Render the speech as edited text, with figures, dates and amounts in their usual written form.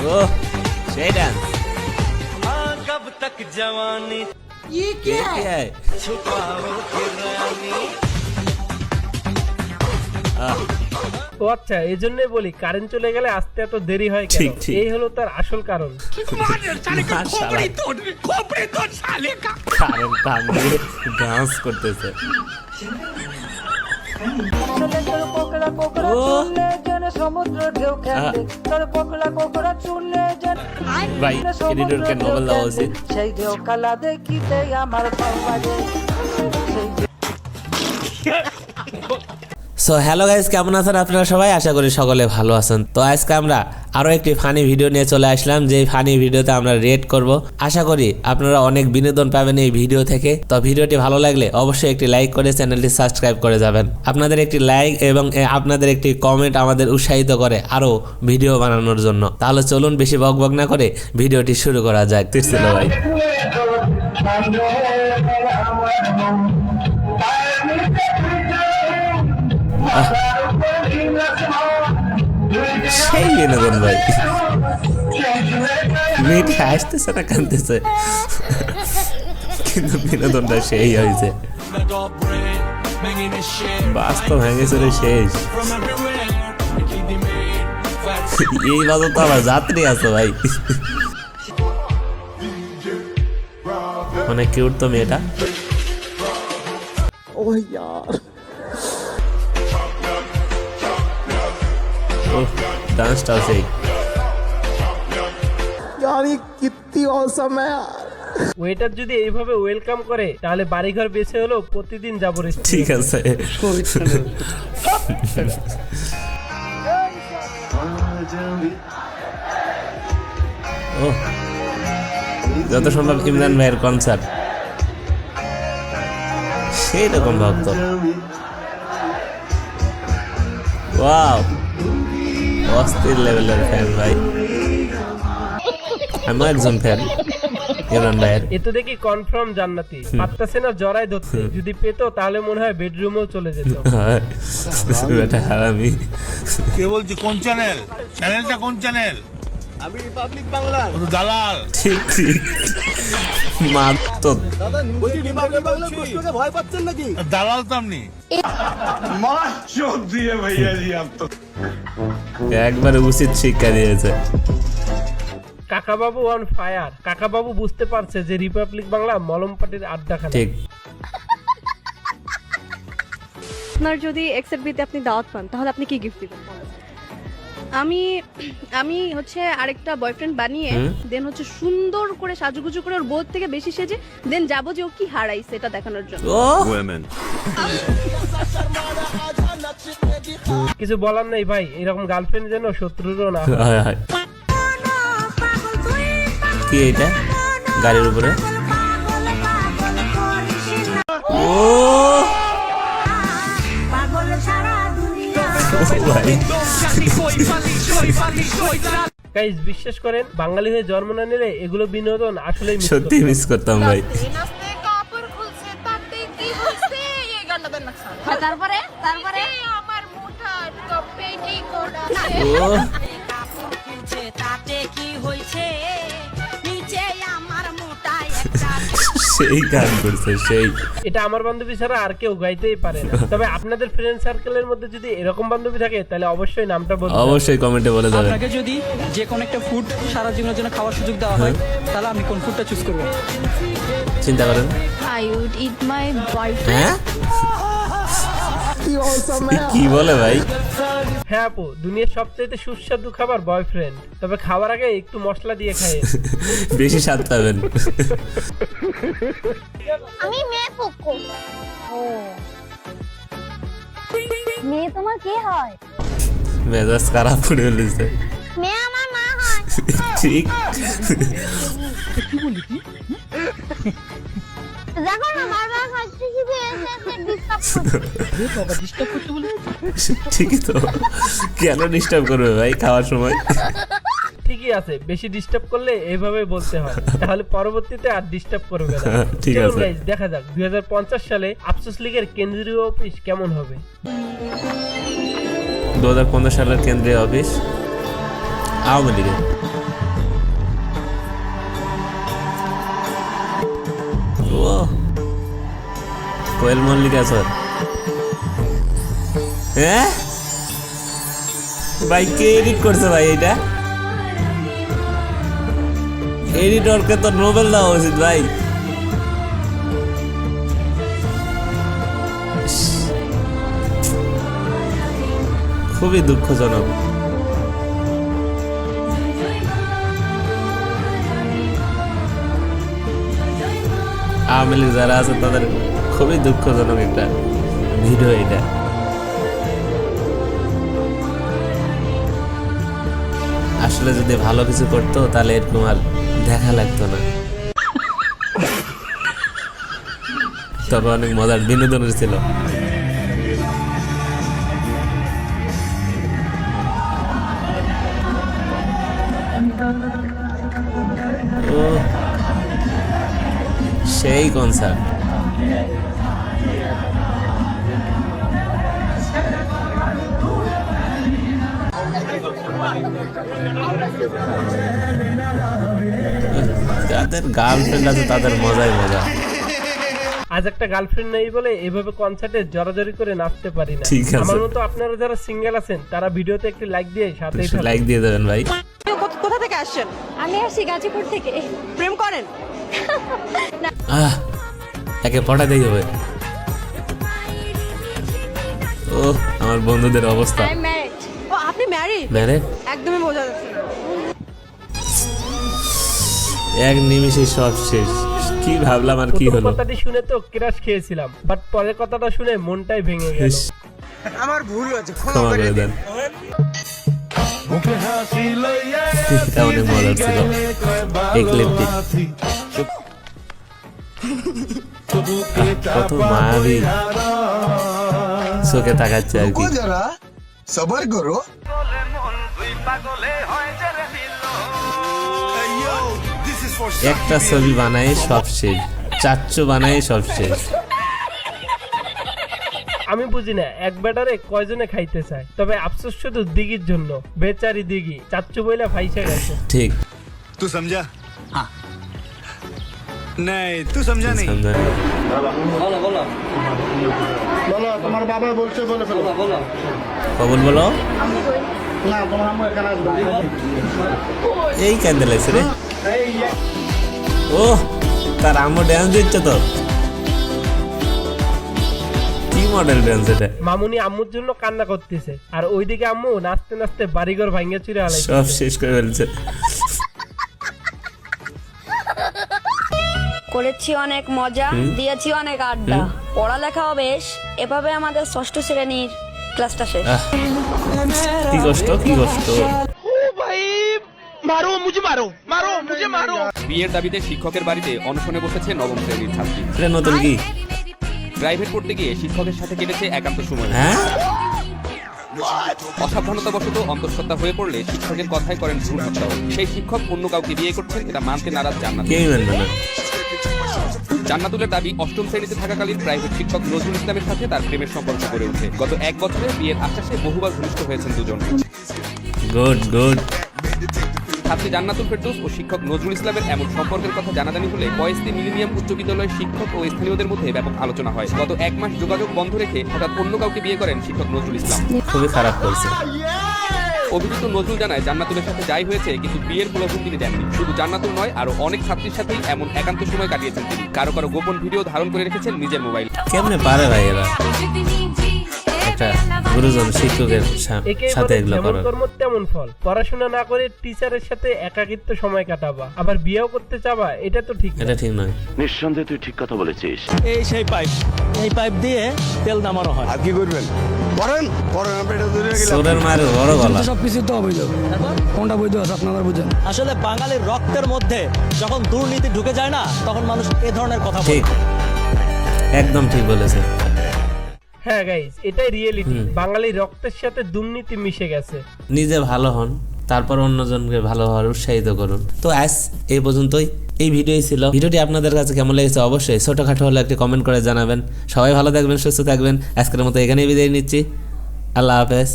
ओह सही डांस। कब तक जवानी ये क्या है? छुपाओ फिर रानी। ও আচ্ছা, এই জন্যই বলি কারেন্ট চলে গেলে আসতে এত দেরি হয় কেন। ঠিক, ঠিক। এই হলো তার আসল কারণ। কারণ টান দিয়ে ডান্স করতেছে। ভাই এডিটরকে নোবেল দেওয়া উচিত। সেই ঢেউ কালা দেখিতে আমার ভালো লাগে। সো হ্যালো গাইস, কেমন আছেন আপনারা সবাই? আশা করি সকলে ভালো আছেন। তো আজকে আমরা আরো একটি ফানি ভিডিও নিয়ে চলে আসলাম, যে ফানি ভিডিওতে আমরা রিয়েক্ট করব। আশা করি আপনারা অনেক বিনোদন পাবেন এই ভিডিও থেকে। তো ভিডিওটি ভালো লাগলে অবশ্যই একটি লাইক করে চ্যানেলটি সাবস্ক্রাইব করে যাবেন। আপনাদের একটি লাইক এবং আপনাদের একটি কমেন্ট আমাদের উৎসাহিত করে আরো ভিডিও বানানোর জন্য। তাহলে চলুন বেশি বকবক না করে ভিডিওটি শুরু করা যাক। ছিল ভাই সেই বিনোদন ভাই, মেয়েটি হাসতেছে না কাঁদতেছে, কিন্তু বিনোদনটা সেই হয়েছে। বাস্তব ভেঙে চলে শেষ। এই বাজার তো আবার যাত্রী আছে ভাই, অনেক কিউট তো মেয়েটা। ডান্সটা সেই कितनी औसम है यार। ওয়েটার যদি এইভাবে ওয়েলকাম করে তাহলে বাড়িঘর বেঁচে হলেও প্রতিদিন যাবো। ঠিক আছে। ও যত সম্ভব ইমরান ভাইয়ের কনসার্ট, সেই রকম ভক্ত। ওয়াও, অস্থির লেভেলের ফ্যান ভাই। আমি একজন ফ্যান ইমরান ভাইয়ের। এ তো দেখি কনফার্ম জান্নাতি, পাত্তাছে না জড়াই ধরতে। যদি পেতো তাহলে মনে হয় বেডরুমেও চলে যেত। এটা হারামি। কে বলছি? কোন চ্যানেল? চ্যানেলটা কোন চ্যানেল? আমি রিপাবলিক বাংলা। দালাল। ঠিক ঠিক মাত্র বলছি রিপাবলিক বাংলা প্রশ্নকে ভয় পাচ্ছেন নাকি? দালাল তো আপনি। একবারে উচিত শিক্ষা দিয়েছে। কাকাবাবু অন ফায়ার। কাকাবাবু বুঝতে পারছে যে রিপাবলিক বাংলা মলম পাটির আড্ডাখানা। ঠিক। আপনার যদি এক্সের বিতে আপনি দাওয়াত পান তাহলে আপনি কি গিফট দিবেন? আমি হচ্ছে আরেকটা বয়ফ্রেন্ড বানিয়ে দেন হচ্ছে সুন্দর করে সাজুগুজু করে ওর বউ থেকে বেশি সেজে দেন যাবো যে ও কি হারাইছে এটা দেখানোর জন্য। ও কিছু বলার নেই ভাই, এরকম গার্লফ্রেন্ড যেন শত্রুরও না। হয় হয়। কি এটা গাড়ির উপরে? ও গাইস বিশ্বাস করেন, বাঙালি হয়ে জন্ম না নিলে এগুলো বিনোদন আসলে সত্যি মিস করতাম ভাই। তারপরে আমার মুঠা পেটি কোড়া ও তাতে কি হইছে নিচে আমার মোটা একটা সেই গান করছে সেই। এটা আমার বান্ধবী ছাড়া আর কেউ গাইতেই পারে না। তবে আপনাদের ফ্রেন্ড সার্কেলের মধ্যে যদি এরকম বান্ধবী থাকে তাহলে অবশ্যই নামটা বলুন। অবশ্যই কমেন্টে বলে দেবেন। আপনাকে যদি যে কোনো একটা ফুড সারা জীবনের জন্য খাওয়ার সুযোগ দেওয়া হয় তাহলে আপনি কোন ফুডটা চুজ করবেন? চিন্তা করেন। I would eat my boyfriend. হ্যাঁ কি বলে ভাই? হ্যাঁ আপু, দুনিয়ার সবচেয়ে সুস্বাদু খাবার বয়ফ্রেন্ড। তবে খাবার আগে একটু মশলা দিয়ে খায়। বেশি স্বাদ পাবেন। আমি মেয়ে পক্কো। মেয়ে তোমার কে হয়? মেজাজ খারাপ করে ফেলেছে। মেয়ে আমার মা হয়। ঠিক। দেখো না বারবার খাচ্ছি শুধু এসে ডিস্টার্ব করছে। ঠিকই তো, কেন ডিস্টার্ব করবে ভাই খাওয়ার সময়? ঠিকই আছে, বেশি ডিস্টার্ব করলে এইভাবে বলতে হয়, তাহলে পরবর্তীতে আর ডিস্টার্ব করবে না। ঠিক আছে গাইস, দেখা যাক 2050 সালে আফসোস লীগের কেন্দ্রীয় অফিস কেমন হবে। 2015 সালের কেন্দ্রীয় অফিস আওয়ামী লীগের। ও কোয়েল মল্লিকা স্যার, হ্যাঁ ভাই কে এডিট করছে ভাই? এটা এডিটরকে তো নোবেল দেওয়া উচিত ভাই। খুবই দুঃখজনক। আওয়ামী লীগ যারা আছে তাদের খুবই দুঃখজনক একটা ভিডিও এটা। আসলে যদি ভালো কিছু করতো তাহলে এরকম আর দেখা লাগতো না, তবে অনেক মজার বিনোদনের ছিল। ও সেই কনসার্ট। যাদের গার্লফ্রেন্ড আছে তাদের মজাই মজা। আজ একটা গার্লফ্রেন্ড নেই বলে এভাবে কনসার্টে জড়াজড়ি করে নাচতে পারি না। ঠিক আছে। আমার মতো আপনারা যারা সিঙ্গেল আছেন তারা ভিডিওতে একটি লাইক দিয়ে সাথেই থাকুন। লাইক দিয়ে দেবেন ভাই। কোথা থেকে আসছেন? আমি আসছি গাজীপুর থেকে। প্রেম করেন? একে পটাতেই হবে। ও আমার বন্ধুদের অবস্থা। I married. ও আপনি ম্যারিড? ম্যারেড? একদমই বোঝা যাচ্ছে না। এক নিমিষে সব শেষ। কি ভাবলাম আর কি প্রথম হলো। কথাটি শুনে তো ক্রাশ খেয়েছিলাম, বাট পরের কথাটা শুনে মনটাই ভেঙে গেল। ইস, ক্ষমা করে দেন। এটা অনেক মজার ছিল এই ক্লিপটি। কত মায়াবী চোখে তাকাচ্ছে আর কি। जरा सबर करो। একটা ছবি বানায় সব শেষ, চাচ্চু বানায় সব শেষ। আমি বুঝি না এক ব্যাটারে কয়জনে খাইতে চায়, তবে আফসোস শুধু দিঘির জন্য। বেচারি দিঘি চাচ্চু বইলা ফাইসা গেছে। ঠিক तू समझा? हाँ नहीं तू समझा नहीं। समझा नहीं। বলো তোমার বাবা বলছে বলে ফেলো। কবুল বলো। না তোমার আম্মু এখানে আসবে। এই কেন লাগছে রে? ও তার আম্মু ড্যান্স দিচ্ছে তো। কি মডেল ড্যান্স এটা? মামুনি আম্মুর জন্য কান্না করতেছে, আর ওইদিকে আম্মু নাচতে নাচতে বাড়িঘর ভাঙিয়ে চুরে আলাইছে। সব শেষ করে ফেলছে। করেছি অনেক মজা, দিয়েছি অনেক আড্ডা, পড়ালেখাও বেশ। এভাবে আমাদের ষষ্ঠ শ্রেণীর ক্লাসটা শেষ। আহ, কি কষ্ট কি কষ্ট। বিয়ের দাবিতে শিক্ষকের বাড়িতে অনশনে বসেছে নবম শ্রেণীর ছাত্রী। এটা নতুন কি? প্রাইভেট পড়তে গিয়ে শিক্ষকের সাথে কেটেছে একান্ত সময়। হ্যাঁ অসাবধানতাবশত অন্তঃসত্ত্বা হয়ে পড়লে শিক্ষকের কথাই করেন ভ্রূণ হত্যাও। সেই শিক্ষক অন্য কাউকে বিয়ে করছেন, এটা মানতে নারাজ জান্নাত। কেউ মানবে না। জান্নাতুলের দাবি, অষ্টম শ্রেণীতে থাকাকালীন প্রাইভেট শিক্ষক নজরুল ইসলামের সাথে তার প্রেমের সম্পর্ক গড়ে ওঠে। গত 1 বছরে বিয়ের আশ্বাসে বহুবার ঘনিষ্ঠ হয়েছেন দুজন। Good good. ছাত্রী জান্নাতুল ফেরদৌস ও শিক্ষক নজরুল ইসলামের এমন সম্পর্কের কথা জানাজানি হলে বয়েসলি মিলেনিয়াম উচ্চ বিদ্যালয়ের শিক্ষক ও স্থানীয়দের মধ্যে ব্যাপক আলোচনা হয়। গত 1 মাস যোগাযোগ বন্ধ রেখে হঠাৎ অন্য কাউকে বিয়ে করেন শিক্ষক নজরুল ইসলাম। খুবই খারাপ করছে। অভিযুক্ত নজরুল জানায়, জান্নাতুলের সাথে যাই হয়েছে, কিন্তু বিয়ের প্রলোভন তিনি দেননি। শুধু জান্নাতুল নয়, আরো অনেক ছাত্রীর সাথেই এমন একান্ত সময় কাটিয়েছেন তিনি। কারো কারো গোপন ভিডিও ধারণ করে রেখেছেন নিজের মোবাইল। কেমনে পারে ভাই এরা একটা গুরুজন শিক্ষকের একেই সাথে বলে এগুলো যেমন করার? কর্ম তেমন ফল। পড়াশোনা না করে টিচারের সাথে একাকিত্ব সময় কাটাবা, আবার বিয়েও করতে চাবা, এটা তো ঠিক না। এটা ঠিক নয়। নিঃসন্দেহে তুই ঠিক কথা বলেছিস। এই সেই পাইপ, এই পাইপ দিয়ে তেল নামানো হয়। আর কি করবেন? করেন করেন আমরা এটা ধরে গেলাম। সোরের মায়ের বড় গলা। সবকিছু তো অবৈধ। কোনটা বৈধ আছে আপনারা বুঝেন? আসলে বাঙালির রক্তের মধ্যে যখন দুর্নীতি ঢুকে যায় না, তখন মানুষ এই ধরনের কথা বলে। ঠিক, একদম ঠিক বলেছে। হ্যাঁ গাইস, এটাই রিয়েলিটি। বাঙালি রক্তের সাথে দুর্নীতি মিশে গেছে। নিজে ভালো হন, তারপর অন্যজনকে ভালো হওয়ার উৎসাহিত করুন। তো আজ এই পর্যন্তই এই ভিডিওই ছিল। ভিডিওটি আপনাদের কাছে কেমন লেগেছে অবশ্যই ছোটখাটো হলে একটি কমেন্ট করে জানাবেন। সবাই ভালো থাকবেন, সুস্থ থাকবেন। আজকের মতো এখানেই বিদায় নিচ্ছি। আল্লাহ হাফেজ।